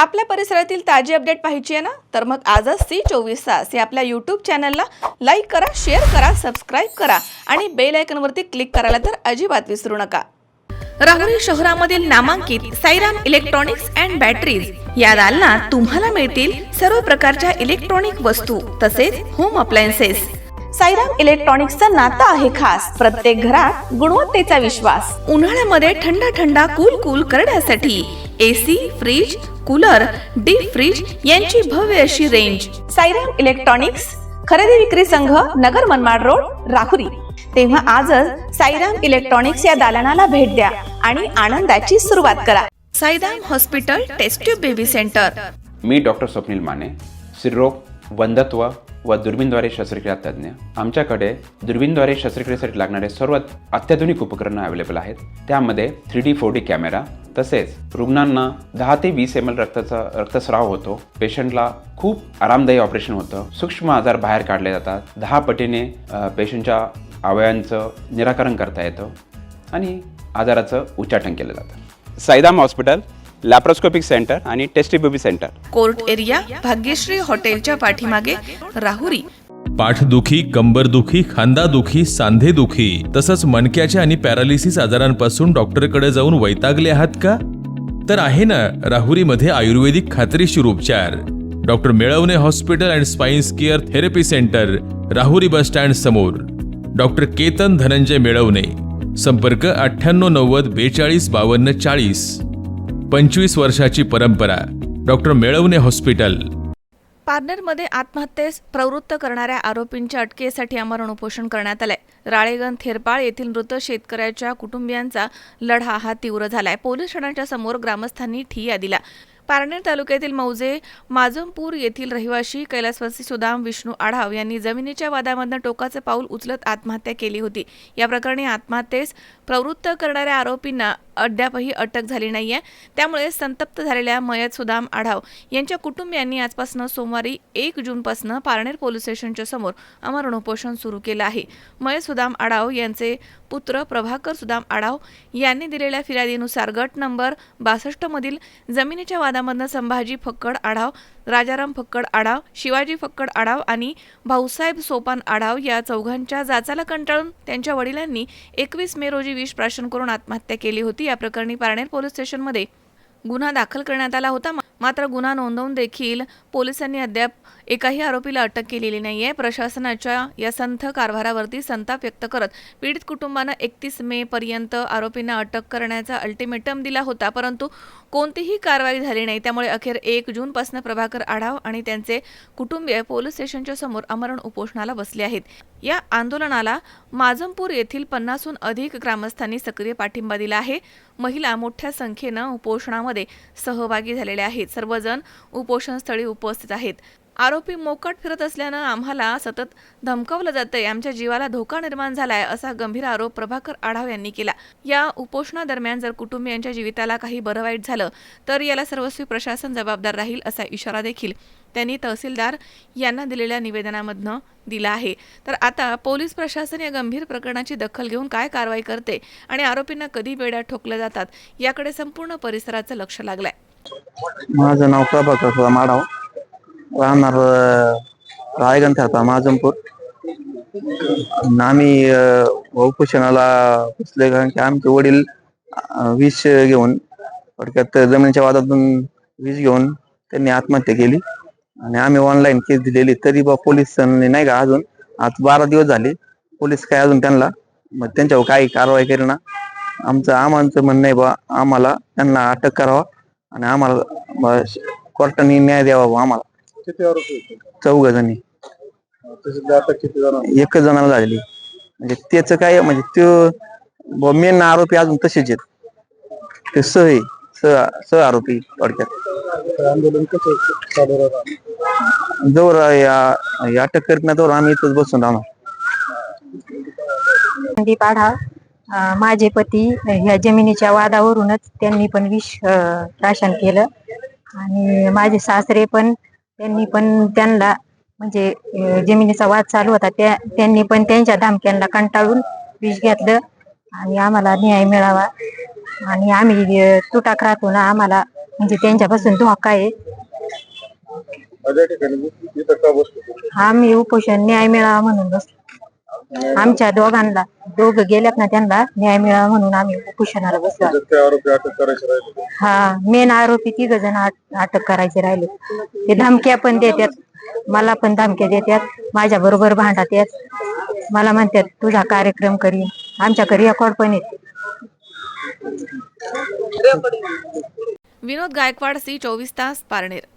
आपल्या परिसरातील ताजी अपडेट पाहिजे आहे ना, तर मग आजच C24 तास या आपल्या यूट्यूब चॅनलला लाईक करा, शेअर करा, सबस्क्राईब करा आणि बेल आयकॉनवरती क्लिक करायला तर अजिबात विसरू नका. राहुरी शहरामधील नामांकित साईराम इलेक्ट्रॉनिक्स अँड बॅटरीज या दालनात तुम्हाला मिळतील सर्व प्रकारच्या इलेक्ट्रॉनिक वस्तू तसेच होम अप्लायन्सेस. साईराम इलेक्ट्रॉनिक्सचं नातं आहे खास. प्रत्येक घरात गुणवत्तेचा विश्वास. उन्हाळ्यामध्ये थंड थंड कूल करण्यासाठी AC, fridge, cooler, deep fridge यांची भव्य अशी रेंज. साईराम इलेक्ट्रॉनिक्स खरेदी विक्री संघ, नगर मनमाड रोड, राहुरी. तेव्हा आजच साईराम इलेक्ट्रॉनिक्स या दालनाला भेट द्या आणि आनंदाची सुरुवात करा. Sairam hospital test tube baby centre. मी डॉक्टर स्वप्नील माने, स्त्रीरोग, वंध्यत्व व दुर्बीणद्वारे शस्त्रक्रिया तज्ज्ञ. आमच्याकडे दुर्बीणद्वारे शस्त्रक्रियेसाठी लागणारे सर्व अत्याधुनिक उपकरणं अवेलेबल आहेत. त्यामध्ये 3D 4D कॅमेरा, तसेच रुग्णांना 10 ते 20 ml रक्तस्राव होतो. पेशंटला खूप आरामदायी ऑपरेशन होतं. सूक्ष्म आजार बाहेर काढले जातात. 10 पटीने पेशंटच्या अवयवांचं निराकरण करता येतं आणि आजाराचं उच्चाटन केलं जातं. साईराम हॉस्पिटल, लॅप्रोस्कोपिक सेंटर आणि test baby centre, court area, Bhagyashree हॉटेलच्या पाठीमागे, राहुरी. पाठदुखी, कंबरदुखी, खांदादुखी, सांधेदुखी तसंच मणक्याच्या आणि पॅरालिसिस आजारांपासून डॉक्टरकडे जाऊन वैतागले आहात का? तर आहे ना राहुरीमध्ये आयुर्वेदिक खात्रीशीर उपचार. Doctor Melavane hospital and spines care therapy centre, Rahuri bus stand समोर. डॉक्टर केतन धनंजय मेळवणे. संपर्क 9890 42 52 40. 25 वर्षाची परंपरा. Doctor Melavane hospital. पारनेरमध्ये आत्महत्येस प्रवृत्त करणाऱ्या आरोपींच्या अटकेसाठी आमरण उपोषण करण्यात आलंय. राळेगण थेरपाळ येथील मृत शेतकऱ्याच्या कुटुंबियांचा लढा हा तीव्र झालाय. पोलीस ठाण्याच्या समोर ग्रामस्थांनी ठिय्या दिला. पारनेर तालुक्यातील मौजे माजमपूर येथील रहिवासी कैलासवासी सुदाम विष्णू आढाव यांनी जमिनीच्या वादामधनं टोकाचं पाऊल उचलत आत्महत्या केली होती. या प्रकरणी आत्महत्येस प्रवृत्त करणाऱ्या आरोपींना अद्यापही अटक झाली नाहीये. त्यामुळे संतप्त झालेल्या मयत सुदाम आढाव यांच्या कुटुंबियांनी आजपासून सोमवारी 1 जूनपासून पारनेर पोलीस स्टेशनच्या समोर आमरण उपोषण सुरू केलं आहे. मयत सुदाम आढाव यांचे पुत्र प्रभाकर सुदाम आढाव यांनी दिलेल्या फिर्यादीनुसार गट नंबर 62 मधील जमिनीच्या वादामधनं संभाजी फक्कड आढाव, राजाराम फक्कड आढाव, शिवाजी फक्कड आढाव आणि भाऊसाहेब सोपान आढाव या चौघांच्या जाचाला कंटाळून त्यांच्या वडिलांनी 21 मे रोजी विष प्राशन करून आत्महत्या केली होती. या प्रकरणी पारनेर पोलीस स्टेशनमध्ये गुन्हा दाखल करण्यात आला होता. मात्र गुन्हा नोंदवून देखील पोलिसांनी अद्याप एकाही आरोपीला अटक केलेली नाहीये. प्रशासनाच्या या संथ कारभारावरती संताप व्यक्त करत पीडित कुटुंबानं 31 मे पर्यंत आरोपींना अटक करण्याचा अल्टिमेटम दिला होता, परंतु कोणतीही कारवाई झाली नाही. त्यामुळे अखेर 1 जूनपासून प्रभाकर आढाव आणि त्यांचे कुटुंबीय पोलीस स्टेशनच्या समोर आमरण उपोषणाला बसले आहेत. या आंदोलनाला माजमपूर येथील 50हून अधिक ग्रामस्थांनी सक्रिय पाठिंबा दिला आहे. महिला मोठ्या संख्येनं उपोषणामध्ये सहभागी झालेल्या आहेत. सर्वजण उपोषणस्थळी उपस्थित आहेत. आरोपी मोकाट फिरत असल्यानं आम्हाला सतत धमकावलं जातंय, आमच्या जीवाला धोका निर्माण झालाय, असा गंभीर आरोप प्रभाकर आढाव यांनी केला. या उपोषणादरम्यान जर कुटुंबियांच्या जीविताला काही बरं वाईट झालं तर याला सर्वस्वी प्रशासन जबाबदार राहील असा इशारा देखील त्यांनी तहसीलदार यांना दिलेल्या निवेदनामधनं दिला आहे. तर आता पोलीस प्रशासन या गंभीर प्रकरणाची दखल घेऊन काय कारवाई करते आणि आरोपींना कधी बेड्या ठोकल्या जातात याकडे संपूर्ण परिसराचं लक्ष लागलंय. माझं नाव प्रभाकर सुदाम आढाव, राहणार राळेगण थेरपाळ माजमपूर. आम्ही उपोषणाला बसले कारण की आमचे वडील विष घेऊन, थोडक्यात जमिनीच्या वादातून विष घेऊन त्यांनी आत्महत्या केली आणि आम्ही ऑनलाईन केस दिलेली. तरी बा पोलिसांनी नाही का अजून, आज 12 दिवस झाले, पोलीस काय अजून त्यांच्यावर काही कारवाई करेल ना. आमचं म्हणणं आहे बा, आम्हाला त्यांना अटक करावा आणि आम्हाला कोर्टाने न्याय द्यावा. आम्हाला 4 जणी, 1 जणाला झालेली. म्हणजे त्याचं काय, म्हणजे तो मेन आरोपी अजून तसेच आहेत. ते सह आरोपी थोडक्यात. आंदोलन जवळ अटक करीत नाही तर आम्ही इथंच बसून राहणार. आढाव माझे पती ह्या जमिनीच्या वादावरूनच त्यांनी पण विष प्राशन केलं आणि माझे सासरे पण त्यांना म्हणजे जमिनीचा वाद चालू होता, त्यांनी पण त्यांच्या धमक्यांना कंटाळून विष घेतलं आणि आम्हाला न्याय मिळावा आणि आम्ही तुटाक राहतो ना, आम्हाला म्हणजे त्यांच्यापासून धोका आहे. माझ्या ठिकाणी इथं का बसतो? आम्ही उपोषण न्याय मिळावा म्हणून बसलो. आमच्या दोघं गेल्यात ना, त्यांना न्याय मिळावा म्हणून आम्ही उपोषणाला बसलो. ते आरोपी अटक करायचे राहिले. हा, मेन आरोपी 3 जण अटक करायचे राहिले. ते धमक्या पण देतात, मला पण धमक्या देतात, माझ्या बरोबर भांडतात येत. मला म्हणतात तुझा कार्यक्रम करीन. आमच्याकडे रेकॉर्ड पण येते. विनोद गायकवाड, सी 24 तास, पारनेर.